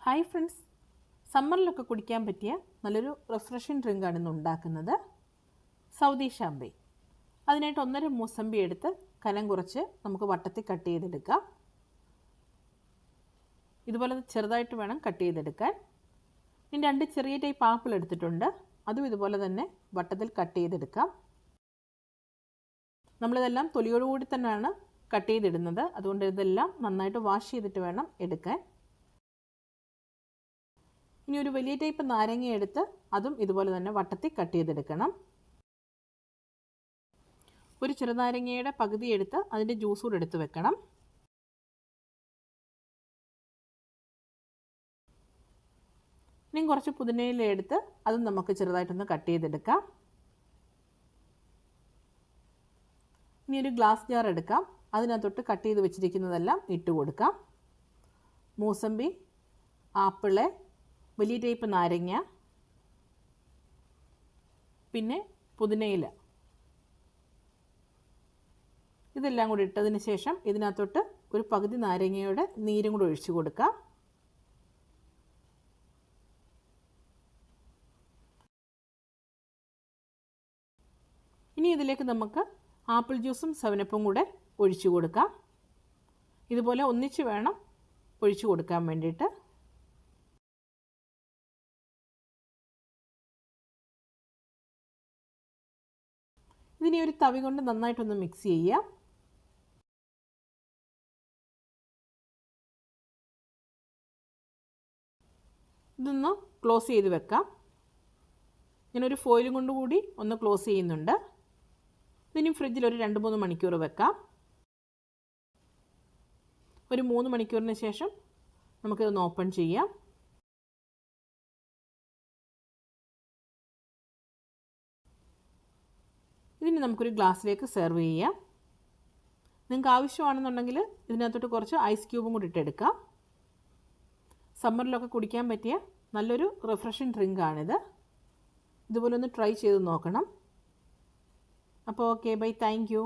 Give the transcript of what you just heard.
Hi friends, സമ്മറിലൊക്കെ കുടിക്കാൻ പറ്റിയ നല്ലൊരു റിഫ്രഷിംഗ് ഡ്രിങ്കാണ് ഇന്ന് ഉണ്ടാക്കുന്നത്. സൗദി ഷാമ്പൈ. അതിനായിട്ട് 1.5 മൂസമ്പി എടുത്ത് കനം കുറച്ച് നമുക്ക് വട്ടത്തിൽ കട്ട് ചെയ്തെടുക്കാം. ഇതുപോലെ ചെറുതായിട്ട് വേണം കട്ട് ചെയ്തെടുക്കാൻ. ഇനി 2 ചെറിയ ടൈപ്പ് ആപ്പിൾ എടുത്തിട്ടുണ്ട്, അതും ഇതുപോലെ തന്നെ വട്ടത്തിൽ കട്ട് ചെയ്തെടുക്കാം. നമ്മളിതെല്ലാം തൊലിയോടുകൂടി തന്നെയാണ് കട്ട് ചെയ്തിടുന്നത്, അതുകൊണ്ട് ഇതെല്ലാം നന്നായിട്ട് വാഷ് ചെയ്തിട്ട് വേണം എടുക്കാൻ. ഇനി ഒരു വലിയ ടൈപ്പ് നാരങ്ങ എടുത്ത് അതും ഇതുപോലെ തന്നെ വട്ടത്തിൽ കട്ട് ചെയ്തെടുക്കണം. ഒരു ചെറുനാരങ്ങയുടെ പകുതി എടുത്ത് അതിൻ്റെ ജ്യൂസ് കൂടെ എടുത്ത് വെക്കണം. ഇനി കുറച്ച് പുതിനയില എടുത്ത് അതും നമുക്ക് ചെറുതായിട്ടൊന്ന് കട്ട് ചെയ്തെടുക്കാം. ഇനി ഒരു ഗ്ലാസ് ജാർ എടുക്കാം, അതിനകത്തോട്ട് കട്ട് ചെയ്ത് വെച്ചിരിക്കുന്നതെല്ലാം ഇട്ട് കൊടുക്കാം. മൂസമ്പി, ആപ്പിള്, വലിയ ടൈപ്പ് നാരങ്ങ, പിന്നെ പുതിനയില, ഇതെല്ലാം കൂടി ഇട്ടതിന് ശേഷം ഇതിനകത്തോട്ട് ഒരു പകുതി നാരങ്ങയുടെ നീരും കൂടി ഒഴിച്ചു കൊടുക്കാം. ഇനി ഇതിലേക്ക് നമുക്ക് ആപ്പിൾ ജ്യൂസും 7-അപ്പും കൂടെ ഒഴിച്ചു കൊടുക്കാം. ഇതുപോലെ ഒന്നിച്ച് വേണം ഒഴിച്ചു കൊടുക്കാൻ വേണ്ടിയിട്ട്. ഇതിനെ ഒരു തവി കൊണ്ട് നന്നായിട്ടൊന്ന് മിക്സ് ചെയ്യാം. ഇതൊന്ന് ക്ലോസ് ചെയ്ത് വെക്കാം. ഞാനൊരു ഫോയിലും കൊണ്ട് കൂടി ഒന്ന് ക്ലോസ് ചെയ്യുന്നുണ്ട്. ഇതിനും ഫ്രിഡ്ജിൽ ഒരു 2-3 മണിക്കൂർ വെക്കാം. ഒരു 3 മണിക്കൂറിന് ശേഷം നമുക്കിതൊന്ന് ഓപ്പൺ ചെയ്യാം. ഇതിന് നമുക്കൊരു ഗ്ലാസ്സിലേക്ക് സെർവ് ചെയ്യാം. നിങ്ങൾക്ക് ആവശ്യമാണെന്നുണ്ടെങ്കിൽ ഇതിനകത്തോട്ട് കുറച്ച് ഐസ് ക്യൂബും കൂടി ഇട്ടെടുക്കാം. സമ്മറിലൊക്കെ കുടിക്കാൻ പറ്റിയ നല്ലൊരു റിഫ്രഷിംഗ് ഡ്രിങ്കാണിത്. ഇതുപോലെ ഒന്ന് ട്രൈ ചെയ്ത് നോക്കണം. അപ്പോൾ ഓക്കെ, ബൈ, താങ്ക് യു.